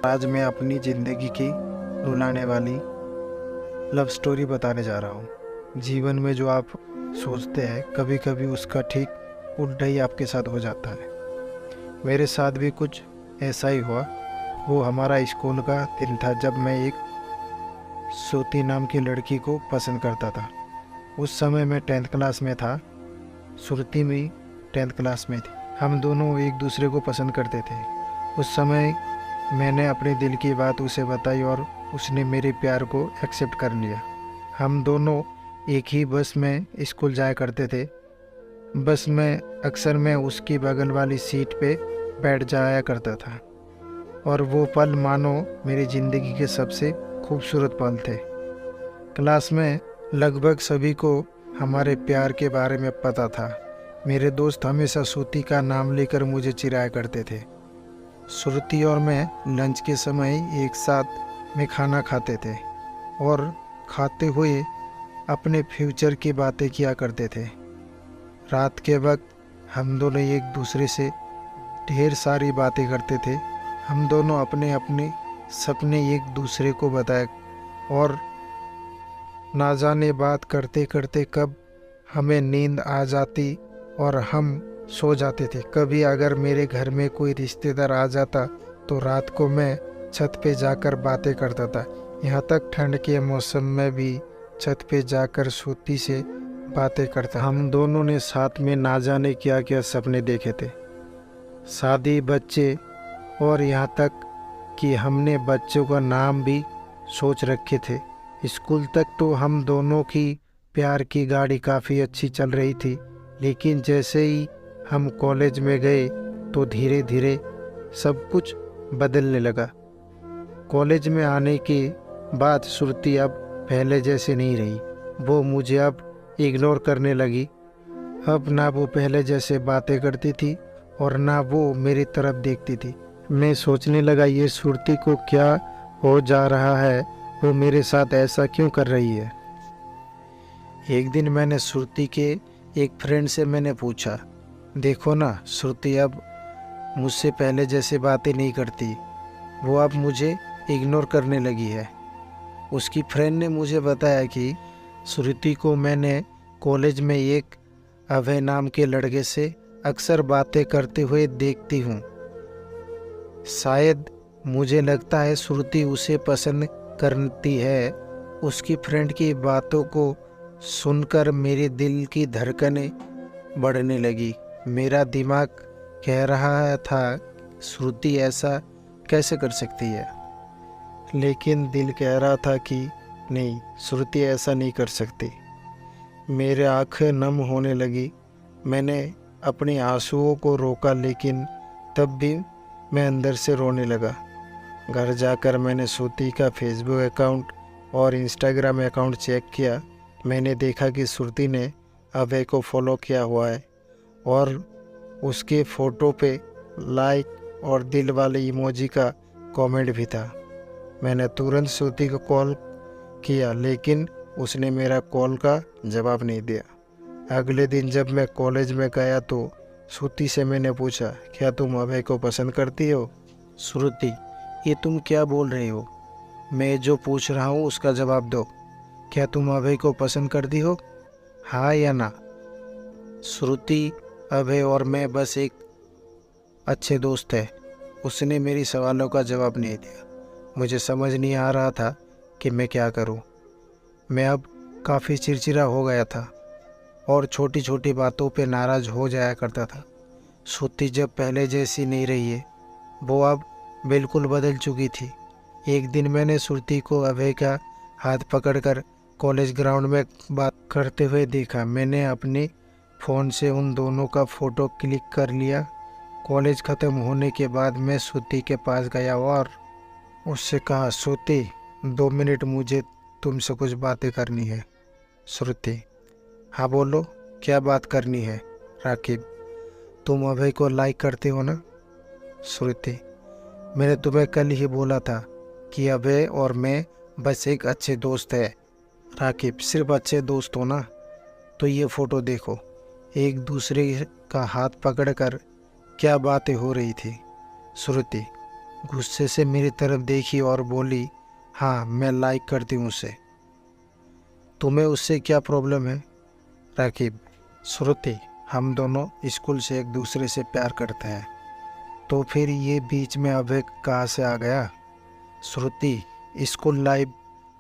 आज मैं अपनी ज़िंदगी की रुलाने वाली लव स्टोरी बताने जा रहा हूँ। जीवन में जो आप सोचते हैं कभी कभी उसका ठीक उल्टा ही आपके साथ हो जाता है। मेरे साथ भी कुछ ऐसा ही हुआ। वो हमारा स्कूल का दिन था जब मैं एक श्रुति नाम की लड़की को पसंद करता था। उस समय मैं 10th क्लास में था। श्रुति भी 10th क्लास में थी। हम दोनों एक दूसरे को पसंद करते थे। उस समय मैंने अपने दिल की बात उसे बताई और उसने मेरे प्यार को एक्सेप्ट कर लिया। हम दोनों एक ही बस में स्कूल जाया करते थे। बस में अक्सर मैं उसकी बगल वाली सीट पे बैठ जाया करता था और वो पल मानो मेरी ज़िंदगी के सबसे खूबसूरत पल थे। क्लास में लगभग सभी को हमारे प्यार के बारे में पता था। मेरे दोस्त हमेशा श्रुति का नाम लेकर मुझे चिढ़ाया करते थे। श्रुति और मैं लंच के समय एक साथ में खाना खाते थे और खाते हुए अपने फ्यूचर की बातें किया करते थे। रात के वक्त हम दोनों एक दूसरे से ढेर सारी बातें करते थे। हम दोनों अपने अपने सपने एक दूसरे को बताए और ना जाने बात करते करते कब हमें नींद आ जाती और हम सो जाते थे। कभी अगर मेरे घर में कोई रिश्तेदार आ जाता तो रात को मैं छत पे जाकर बातें करता था। यहाँ तक ठंड के मौसम में भी छत पे जाकर श्रुति से बातें करता। हम दोनों ने साथ में ना जाने क्या क्या सपने देखे थे, शादी, बच्चे और यहाँ तक कि हमने बच्चों का नाम भी सोच रखे थे। स्कूल तक तो हम दोनों की प्यार की गाड़ी काफ़ी अच्छी चल रही थी, लेकिन जैसे ही हम कॉलेज में गए तो धीरे धीरे सब कुछ बदलने लगा। कॉलेज में आने के बाद श्रुति अब पहले जैसे नहीं रही। वो मुझे अब इग्नोर करने लगी। अब ना वो पहले जैसे बातें करती थी और ना वो मेरी तरफ देखती थी। मैं सोचने लगा ये श्रुति को क्या हो जा रहा है, वो मेरे साथ ऐसा क्यों कर रही है। एक दिन मैंने श्रुति के एक फ्रेंड से मैंने पूछा, देखो ना, श्रुति अब मुझसे पहले जैसे बातें नहीं करती, वो अब मुझे इग्नोर करने लगी है। उसकी फ्रेंड ने मुझे बताया कि श्रुति को मैंने कॉलेज में एक अभय नाम के लड़के से अक्सर बातें करते हुए देखती हूँ। शायद मुझे लगता है श्रुति उसे पसंद करती है। उसकी फ्रेंड की बातों को सुनकर मेरे दिल की धड़कनें बढ़ने लगी। मेरा दिमाग कह रहा था श्रुति ऐसा कैसे कर सकती है, लेकिन दिल कह रहा था कि नहीं, श्रुति ऐसा नहीं कर सकती। मेरे आँखें नम होने लगी। मैंने अपने आंसुओं को रोका, लेकिन तब भी मैं अंदर से रोने लगा। घर जाकर मैंने श्रुति का फेसबुक अकाउंट और इंस्टाग्राम अकाउंट चेक किया। मैंने देखा कि श्रुति ने अभय को फॉलो किया हुआ है और उसके फ़ोटो पे लाइक और दिल वाले इमोजी का कमेंट भी था। मैंने तुरंत श्रुति को कॉल किया, लेकिन उसने मेरा कॉल का जवाब नहीं दिया। अगले दिन जब मैं कॉलेज में गया तो श्रुति से मैंने पूछा, क्या तुम अभय को पसंद करती हो? श्रुति, ये तुम क्या बोल रही हो? मैं जो पूछ रहा हूँ उसका जवाब दो। क्या तुम अभय को पसंद करती हो, हाँ या ना? श्रुति, अभय और मैं बस एक अच्छे दोस्त हैं। उसने मेरी सवालों का जवाब नहीं दिया। मुझे समझ नहीं आ रहा था कि मैं क्या करूं। मैं अब काफ़ी चिड़चिड़ा हो गया था और छोटी छोटी बातों पे नाराज़ हो जाया करता था। श्रुति जब पहले जैसी नहीं रही है, वो अब बिल्कुल बदल चुकी थी। एक दिन मैंने श्रुति को अभय का हाथ पकड़कर कॉलेज ग्राउंड में बात करते हुए देखा। मैंने अपने फ़ोन से उन दोनों का फ़ोटो क्लिक कर लिया। कॉलेज ख़त्म होने के बाद मैं श्रुति के पास गया और उससे कहा, श्रुति, 2 मिनट मुझे तुमसे कुछ बातें करनी है। श्रुति, हाँ बोलो, क्या बात करनी है? राकिब, तुम अभय को लाइक करते हो ना? श्रुति, मैंने तुम्हें कल ही बोला था कि अभय और मैं बस एक अच्छे दोस्त हैं। राकिब, सिर्फ अच्छे दोस्त हो ना? तो ये फ़ोटो देखो। एक दूसरे का हाथ पकड़कर क्या बातें हो रही थी। श्रुति, गुस्से से मेरी तरफ देखी और बोली, हाँ मैं लाइक करती हूँ उसे। तुम्हें उससे क्या प्रॉब्लम है? राकिब, श्रुति, हम दोनों स्कूल से एक दूसरे से प्यार करते हैं, तो फिर ये बीच में अभय कहाँ से आ गया? श्रुति, स्कूल लाइफ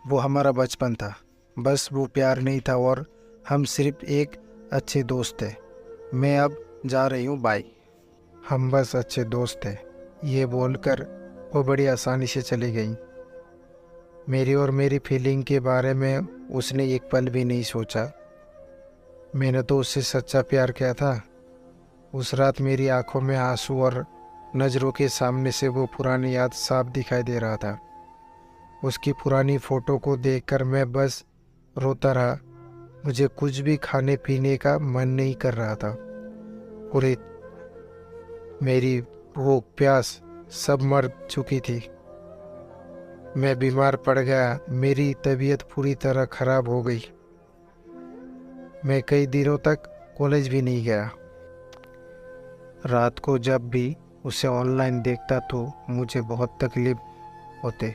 वो हमारा बचपन था, बस वो प्यार नहीं था और हम सिर्फ एक अच्छे दोस्त थे। मैं अब जा रही हूँ, बाय। हम बस अच्छे दोस्त थे, ये बोलकर वो बड़ी आसानी से चली गई। मेरी और मेरी फीलिंग के बारे में उसने एक पल भी नहीं सोचा। मैंने तो उससे सच्चा प्यार किया था। उस रात मेरी आंखों में आंसू और नज़रों के सामने से वो पुरानी याद साफ दिखाई दे रहा था। उसकी पुरानी फ़ोटो को देखकर मैं बस रोता रहा। मुझे कुछ भी खाने पीने का मन नहीं कर रहा था। पूरी मेरी भूख प्यास सब मर चुकी थी। मैं बीमार पड़ गया, मेरी तबीयत पूरी तरह ख़राब हो गई। मैं कई दिनों तक कॉलेज भी नहीं गया। रात को जब भी उसे ऑनलाइन देखता तो मुझे बहुत तकलीफ होते।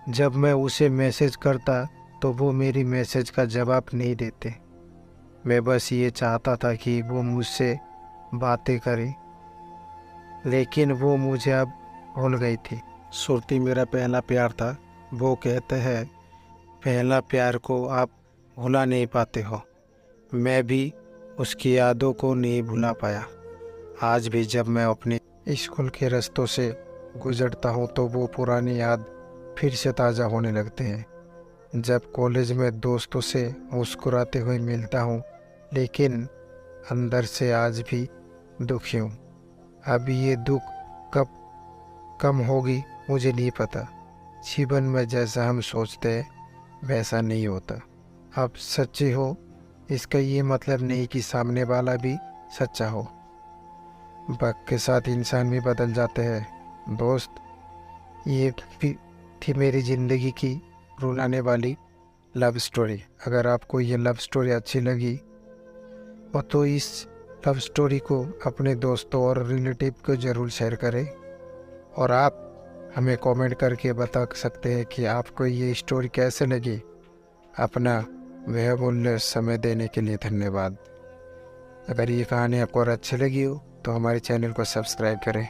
जब मैं उसे मैसेज करता तो वो मेरी मैसेज का जवाब नहीं देते। मैं बस ये चाहता था कि वो मुझसे बातें करे, लेकिन वो मुझे अब भूल गई थी। सुरती मेरा पहला प्यार था। वो कहते हैं पहला प्यार को आप भुला नहीं पाते हो। मैं भी उसकी यादों को नहीं भुला पाया। आज भी जब मैं अपने स्कूल के रास्तों से गुजरता हूँ तो वो पुरानी याद फिर से ताज़ा होने लगते हैं। जब कॉलेज में दोस्तों से मुस्कुराते हुए मिलता हूँ, लेकिन अंदर से आज भी दुखी हूँ। अब ये दुख कब कम होगी मुझे नहीं पता। जीवन में जैसा हम सोचते हैं वैसा नहीं होता। आप सच्चे हो इसका ये मतलब नहीं कि सामने वाला भी सच्चा हो। वक्त के साथ इंसान भी बदल जाते हैं। दोस्त, ये भी थी मेरी ज़िंदगी की रुलाने वाली लव स्टोरी। अगर आपको ये लव स्टोरी अच्छी लगी हो तो इस लव स्टोरी को अपने दोस्तों और रिलेटिव को ज़रूर शेयर करें। और आप हमें कमेंट करके बता सकते हैं कि आपको ये स्टोरी कैसे लगी। अपना बहुमूल्य समय देने के लिए धन्यवाद। अगर ये कहानी आपको और अच्छी लगी हो तो हमारे चैनल को सब्सक्राइब करें।